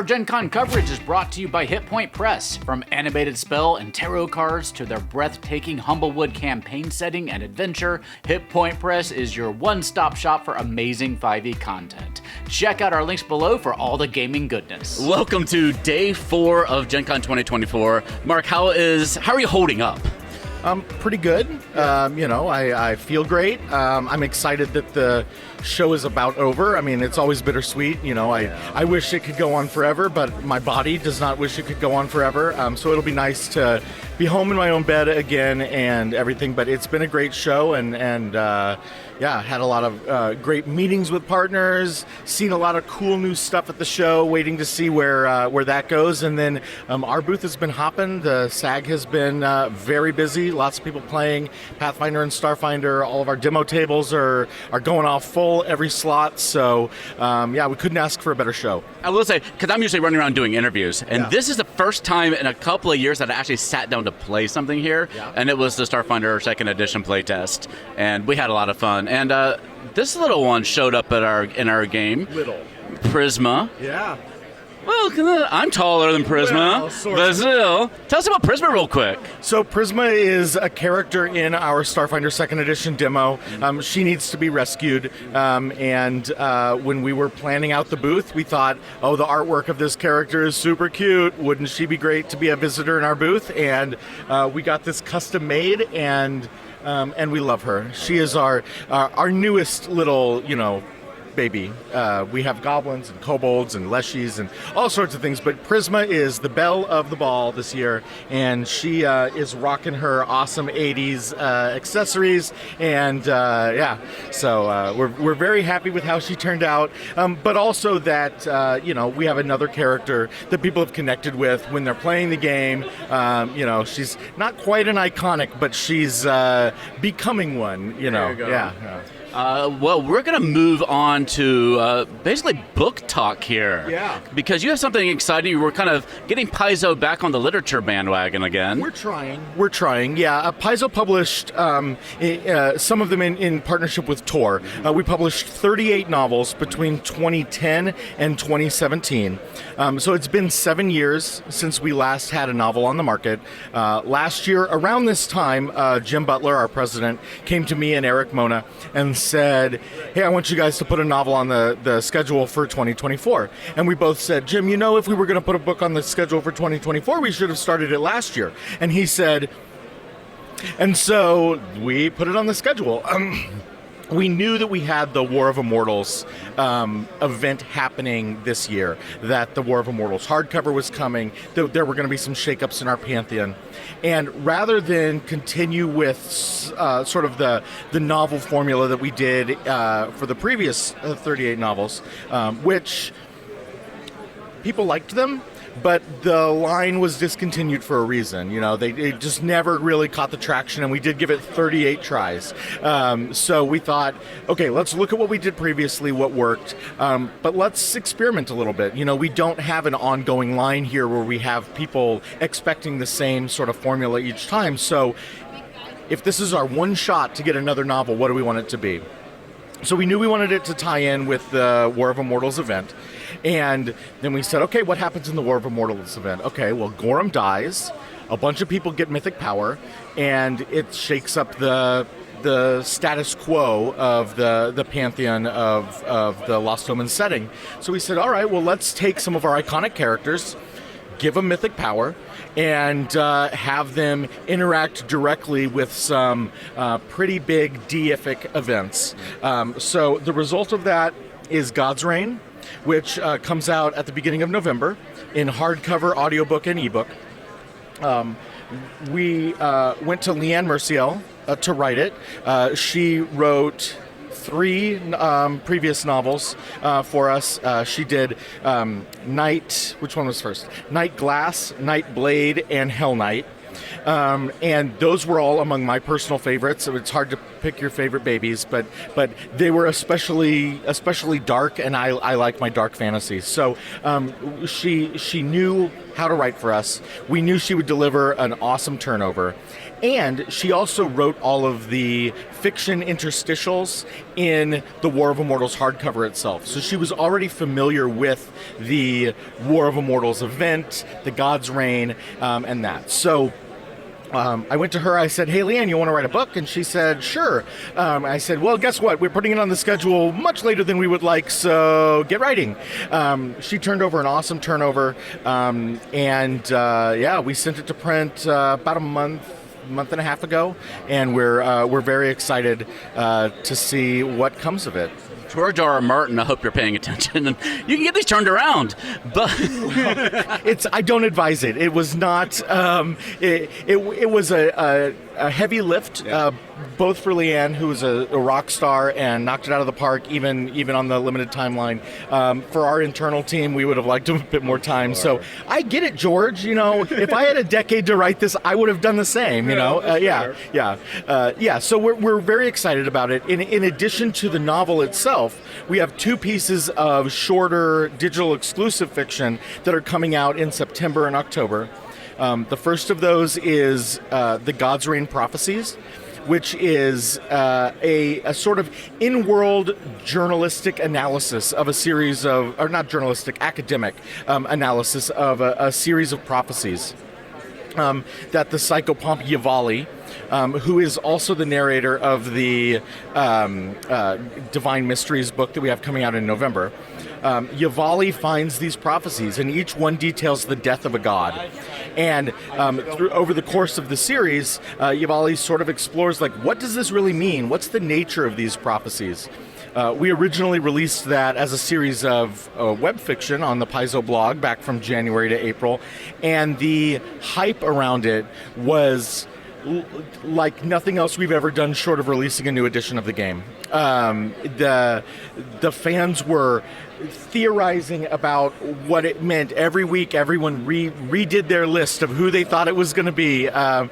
Our Gen Con coverage is brought to you by Hit Point Press. From animated spell and tarot cards to their breathtaking Humblewood campaign setting and adventure, Hit Point Press is your one-stop shop for amazing 5e content. Check out our links below for all the gaming goodness. Welcome to day 4 of Gen Con 2024. Mark, how are you holding up? Pretty good. I feel great. I'm excited that the show is about over. I mean, it's always bittersweet. I wish it could go on forever, but my body does not wish it could go on forever. So it'll be nice to be home in my own bed again and everything. But it's been a great show, and had a lot of great meetings with partners, seen a lot of cool new stuff at the show, waiting to see where that goes. And then our booth has been hopping. The SAG has been very busy. Lots of people playing Pathfinder and Starfinder. All of our demo tables are going off full every slot. So, we couldn't ask for a better show. I will say, because I'm usually running around doing interviews, and this is the first time in a couple of years that I actually sat down to play something here, and it was the Starfinder 2nd Edition playtest, and we had a lot of fun. And this little one showed up in our game. Little. Prisma. Yeah. Well, I'm taller than Prisma, but still. Tell us about Prisma real quick. So Prisma is a character in our Starfinder 2nd Edition demo. She needs to be rescued, and when we were planning out the booth, we thought, the artwork of this character is super cute. Wouldn't she be great to be a visitor in our booth? And we got this custom made, and we love her. She is our newest little, baby. We have goblins and kobolds and leshies and all sorts of things, but Prisma is the belle of the ball this year, and she is rocking her awesome 80s accessories, and so we're very happy with how she turned out, but also that we have another character that people have connected with when they're playing the game. She's not quite an iconic, but she's becoming one. There you go. Yeah. We're going to move on to basically book talk here. Yeah. Because you have something exciting. We're kind of getting Paizo back on the literature bandwagon again. We're trying. Yeah. Paizo published some of them in partnership with Tor. We published 38 novels between 2010 and 2017. So it's been 7 years since we last had a novel on the market. Last year, around this time, Jim Butler, our president, came to me and Eric Mona and said, hey, I want you guys to put a novel on the schedule for 2024. And we both said, Jim, if we were going to put a book on the schedule for 2024, we should have started it last year. And he said, and so we put it on the schedule. We knew that we had the War of Immortals event happening this year, that the War of Immortals hardcover was coming, that there were going to be some shakeups in our pantheon. And rather than continue with sort of the novel formula that we did for the previous 38 novels, which people liked them, but the line was discontinued for a reason. They just never really caught the traction, and we did give it 38 tries. So we thought, okay, let's look at what we did previously, what worked, but let's experiment a little bit. We don't have an ongoing line here where we have people expecting the same sort of formula each time. So if this is our one shot to get another novel, what do we want it to be? So we knew we wanted it to tie in with the War of Immortals event. And then we said, okay, what happens in the War of Immortals event? Okay, well, Gorham dies, a bunch of people get mythic power, and it shakes up the status quo of the pantheon of the Lost Omens setting. So we said, all right, well, let's take some of our iconic characters, give them mythic power, and have them interact directly with some pretty big deific events. So the result of that is Godsrain, which comes out at the beginning of November in hardcover, audiobook, and ebook. We went to Leanne Merciel to write it. She wrote 3 previous novels for us. She did which one was first? Night Glass, Night Blade, and Hell Knight. And those were all among my personal favorites. So it's hard to pick your favorite babies, but they were especially dark, and I like my dark fantasy. So she knew how to write for us. We knew she would deliver an awesome turnover. And she also wrote all of the fiction interstitials in the War of Immortals hardcover itself. So she was already familiar with the War of Immortals event, the Godsrain, and that. So I went to her, I said, hey, Leanne, you want to write a book? And she said, sure. I said, well, guess what? We're putting it on the schedule much later than we would like, so get writing. She turned over an awesome turnover, we sent it to print about a month and a half ago, and we're very excited to see what comes of it. George R. R. Martin, I hope you're paying attention. And you can get these turned around, but I don't advise it. It was not. It was a heavy lift, both for Leanne, who was a rock star and knocked it out of the park, even on the limited timeline. For our internal team, we would have liked a bit more time. So I get it, George. You know, if I had a decade to write this, I would have done the same. You know, So we're very excited about it. In addition to the novel itself, we have two pieces of shorter digital exclusive fiction that are coming out in September and October. The first of those is the Godsrain Prophecies, which is a sort of in-world journalistic analysis of a series of, or not journalistic, academic analysis of a series of prophecies that the psychopomp Yavali, who is also the narrator of the Divine Mysteries book that we have coming out in November. Yavali finds these prophecies, and each one details the death of a god. And over the course of the series, Yavali sort of explores, like, what does this really mean? What's the nature of these prophecies? We originally released that as a series of web fiction on the Paizo blog back from January to April, and the hype around it was like nothing else we've ever done short of releasing a new edition of the game. The fans were theorizing about what it meant. Every week, everyone redid their list of who they thought it was going to be, and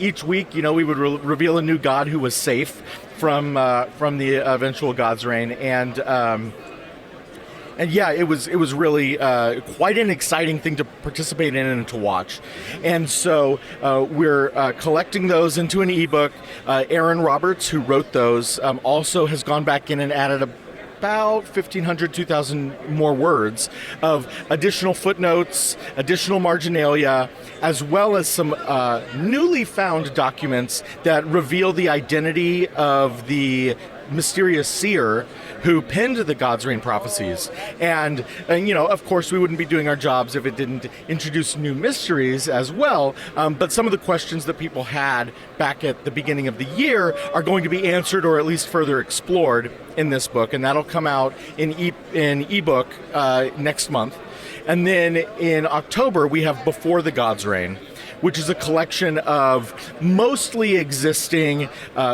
each week, we would reveal a new god who was safe from the eventual Godsrain, and yeah, it was really quite an exciting thing to participate in and to watch. And so we're collecting those into an ebook. Aaron Roberts, who wrote those, also has gone back in and added about 1,500, 2,000 more words of additional footnotes, additional marginalia, as well as some newly found documents that reveal the identity of the mysterious seer who penned the Godsrain prophecies. And of course, we wouldn't be doing our jobs if it didn't introduce new mysteries as well. But some of the questions that people had back at the beginning of the year are going to be answered, or at least further explored, in this book. And that'll come out in ebook next month. And then in October, we have Before the Godsrain, which is a collection of mostly existing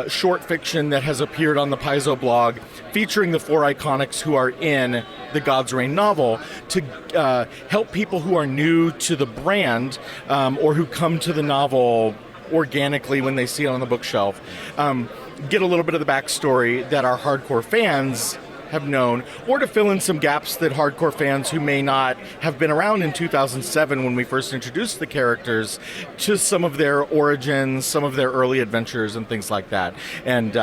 short fiction that has appeared on the Paizo blog, featuring the four iconics who are in the Godsrain novel, to help people who are new to the brand or who come to the novel organically when they see it on the bookshelf, get a little bit of the backstory that our hardcore fans have known, or to fill in some gaps that hardcore fans who may not have been around in 2007 when we first introduced the characters, to some of their origins, some of their early adventures and things like that. And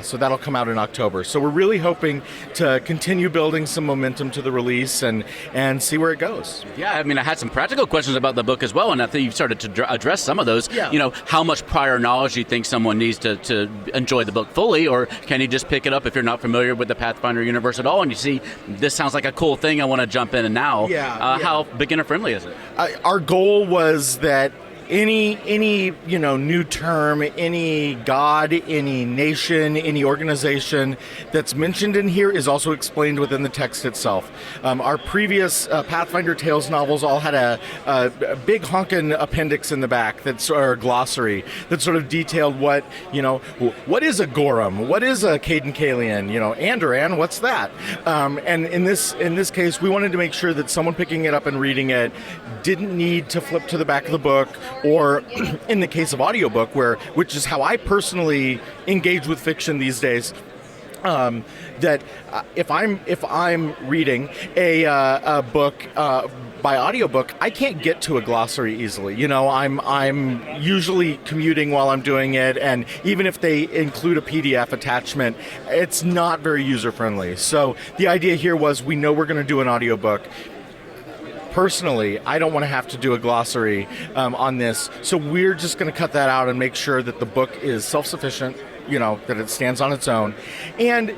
so that'll come out in October. So we're really hoping to continue building some momentum to the release and see where it goes. Yeah, I mean, I had some practical questions about the book as well, and I think you've started to address some of those. Yeah. How much prior knowledge do you think someone needs to enjoy the book fully, or can you just pick it up if you're not familiar with the Pathfinder universe at all, and you see this sounds like a cool thing, I want to jump in and now? How beginner friendly is it? Our goal was that any new term, any god, any nation, any organization that's mentioned in here is also explained within the text itself. Our previous Pathfinder Tales novels all had a big honkin' appendix in the back, or a glossary, that sort of detailed what is a Gorum, what is a Caden Kalian, Andoran, what's that? And in this case, we wanted to make sure that someone picking it up and reading it didn't need to flip to the back of the book, or in the case of audiobook, which is how I personally engage with fiction these days, that if I'm reading a book by audiobook, I can't get to a glossary easily. You know, I'm usually commuting while I'm doing it, and even if they include a PDF attachment, it's not very user-friendly. So the idea here was, we know we're going to do an audiobook. Personally, I don't want to have to do a glossary on this, so we're just going to cut that out and make sure that the book is self-sufficient, you know, that it stands on its own. And,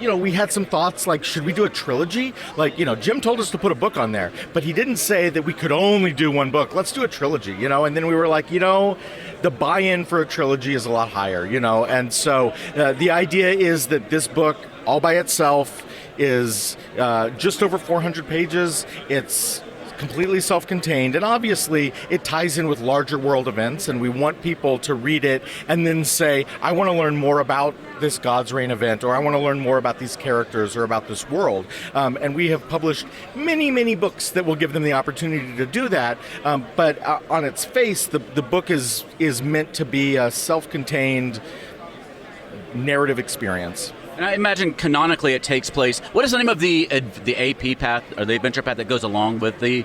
you know, we had some thoughts like, should we do a trilogy? Like, you know, Jim told us to put a book on there, but he didn't say that we could only do one book. Let's do a trilogy, you know? And then we were like, you know, the buy-in for a trilogy is a lot higher, you know? And so the idea is that this book, all by itself, is just over 400 pages. It's completely self-contained, and obviously it ties in with larger world events, and we want people to read it and then say, I want to learn more about this Godsrain event, or I want to learn more about these characters or about this world. And we have published many books that will give them the opportunity to do that, but on its face, the book is meant to be a self-contained narrative experience. And I imagine canonically it takes place. What is the name of the AP path, or the adventure path that goes along with the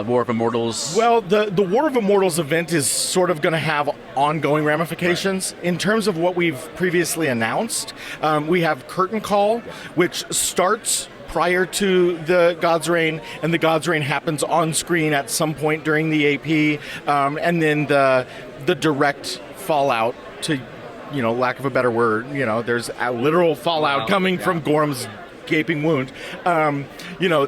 War of Immortals? Well, the War of Immortals event is sort of going to have ongoing ramifications. Right. In terms of what we've previously announced, we have Curtain Call, which starts prior to the Godsrain, and the Godsrain happens on screen at some point during the AP, and then the direct fallout, to, you know, lack of a better word, you know, there's a literal fallout coming from Gorham's gaping wound. You know,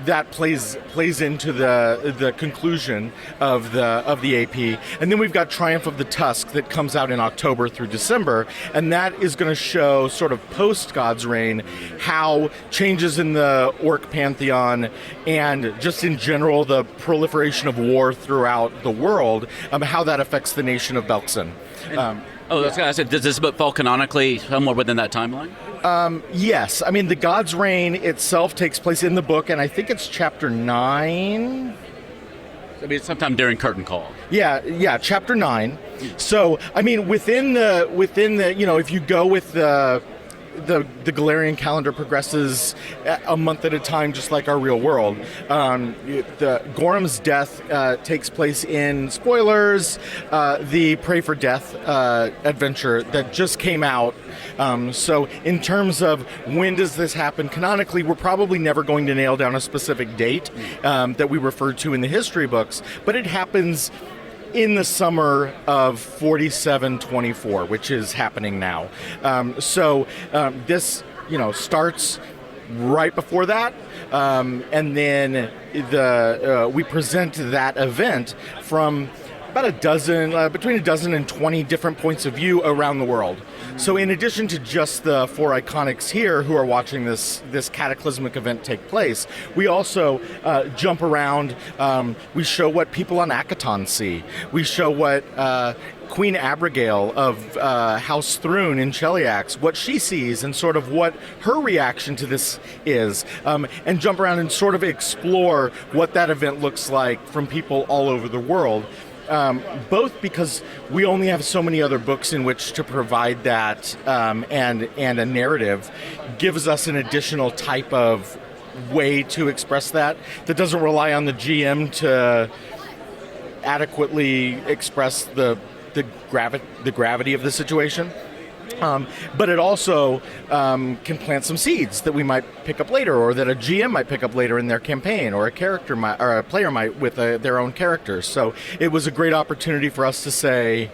that plays into the conclusion of the AP, and then we've got Triumph of the Tusk that comes out in October through December, and that is going to show sort of post Godsrain how changes in the Orc pantheon and just in general the proliferation of war throughout the world, how that affects the nation of Belkzen. That's what I said. Does this book fall canonically somewhere within that timeline? Yes. I mean, the Godsrain itself takes place in the book, and I think it's chapter 9. I mean, sometime during Curtain Call. Yeah, chapter 9. So, I mean, within the, you know, if you go with the Galarian calendar progresses a month at a time, just like our real world. The Gorham's death takes place in, spoilers, the Pray for Death adventure that just came out. So in terms of when does this happen canonically, we're probably never going to nail down a specific date that we refer to in the history books, but it happens in the summer of 4724, which is happening now. This, you know, starts right before that, and then we present that event from about between a dozen and 20 different points of view around the world. So in addition to just the 4 iconics here who are watching this cataclysmic event take place, we also jump around. We show what people on Akaton see. We show what Queen Abigail of House Thrune in Cheliax, what she sees and sort of what her reaction to this is, and jump around and sort of explore what that event looks like from people all over the world. Both because we only have so many other books in which to provide that, and a narrative gives us an additional type of way to express that doesn't rely on the GM to adequately express the gravity of the situation. But it also can plant some seeds that we might pick up later, or that a GM might pick up later in their campaign, or a player might with their own characters. So it was a great opportunity for us to say,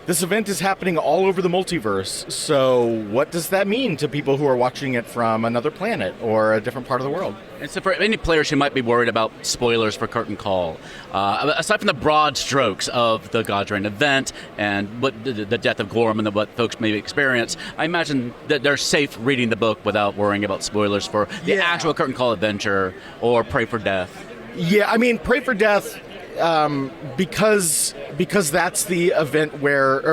this event is happening all over the multiverse, so what does that mean to people who are watching it from another planet or a different part of the world? And so for any players who might be worried about spoilers for Curtain Call, aside from the broad strokes of the Godsrain event and what the death of Gorham and what folks may experience, I imagine that they're safe reading the book without worrying about spoilers for the actual Curtain Call adventure or Pray for Death. Yeah, I mean, Pray for Death, because that's the event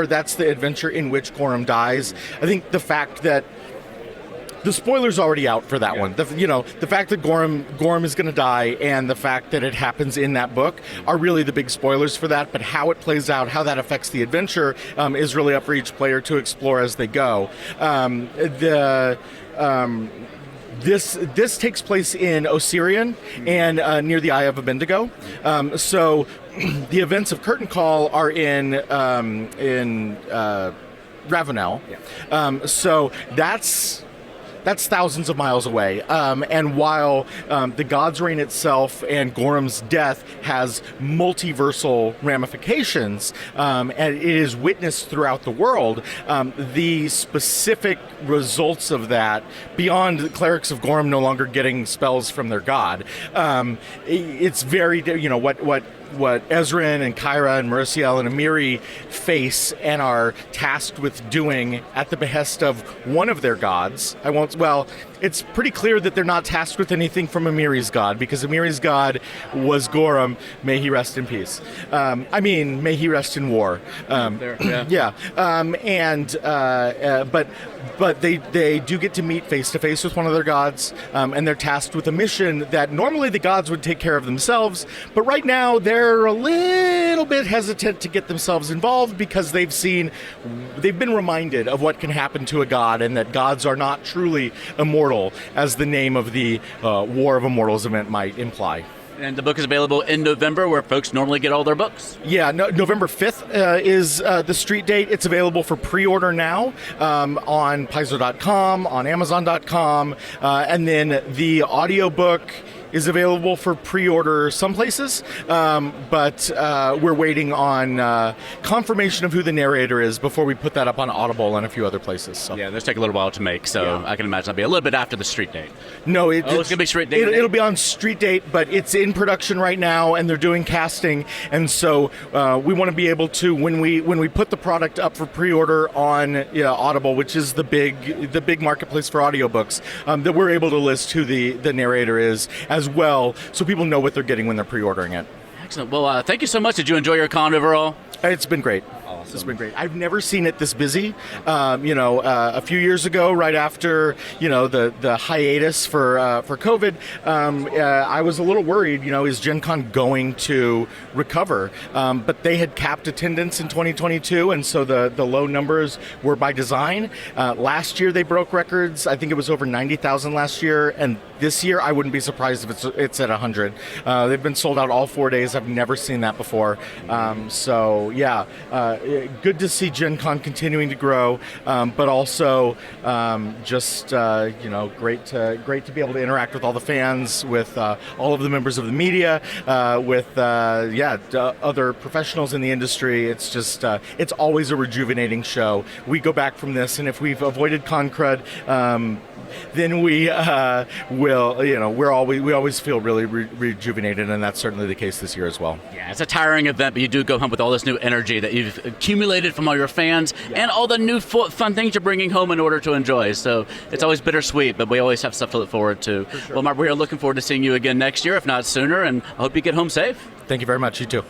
that's the adventure in which Gorham dies. I think the fact that the spoiler's already out for that one. The fact that Gorham is going to die and the fact that it happens in that book are really the big spoilers for that. But how it plays out, how that affects the adventure, is really up for each player to explore as they go. this takes place in Osirian and near the Eye of Abendigo. So the events of Curtain Call are in Ravenel. So that's thousands of miles away. And while the Godsrain itself and Gorham's death has multiversal ramifications, and it is witnessed throughout the world, the specific results of that, beyond the clerics of Gorham no longer getting spells from their god, it's very, what Ezrin and Kyra and Mariciel and Amiri face and are tasked with doing at the behest of one of their gods. It's pretty clear that they're not tasked with anything from Amiri's god, because Amiri's god was Gorham. May he rest in peace. May he rest in war. But they do get to meet face to face with one of their gods, and they're tasked with a mission that normally the gods would take care of themselves, but right now they're a little bit hesitant to get themselves involved because they've been reminded of what can happen to a god, and that gods are not truly immortal, as the name of the War of Immortals event might imply. And the book is available in November, where folks normally get all their books. Yeah, November 5th is the street date. It's available for pre-order now on Paizo.com, on Amazon.com, and then the audiobook is available for pre-order some places, but we're waiting on confirmation of who the narrator is before we put that up on Audible and a few other places. So. Yeah, those take a little while to make, so I can imagine it'll be a little bit after the street date. No, it's going to be street date? It'll be on street date, but it's in production right now, and they're doing casting, and so we want to be able to, when we put the product up for pre-order on Audible, which is the big marketplace for audiobooks, that we're able to list who the narrator is as well, so people know what they're getting when they're pre-ordering it. Excellent. Well, thank you so much. Did you enjoy your con overall? It's been great. Awesome. It's been great. I've never seen it this busy. A few years ago, right after the hiatus for COVID, I was a little worried. Is Gen Con going to recover? But they had capped attendance in 2022, and so the low numbers were by design. Last year they broke records. I think it was over 90,000 last year, and this year I wouldn't be surprised if it's at 100. They've been sold out all 4 days. I've never seen that before. Good to see Gen Con continuing to grow, but also great to be able to interact with all the fans, with all of the members of the media, with other professionals in the industry. It's just it's always a rejuvenating show. We go back from this, and if we've avoided con crud, then we will. We always feel really rejuvenated, and that's certainly the case this year as well. Yeah, it's a tiring event, but you do go home with all this new energy that you've accumulated from all your fans and all the new fun things you're bringing home in order to enjoy. So it's always bittersweet, but we always have stuff to look forward to. Sure. Well, Mark, we are looking forward to seeing you again next year, if not sooner, and I hope you get home safe. Thank you very much. You too.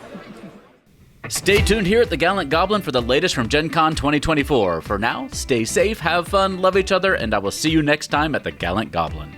Stay tuned here at the Gallant Goblin for the latest from Gen Con 2024. For now, stay safe, have fun, love each other, and I will see you next time at the Gallant Goblin.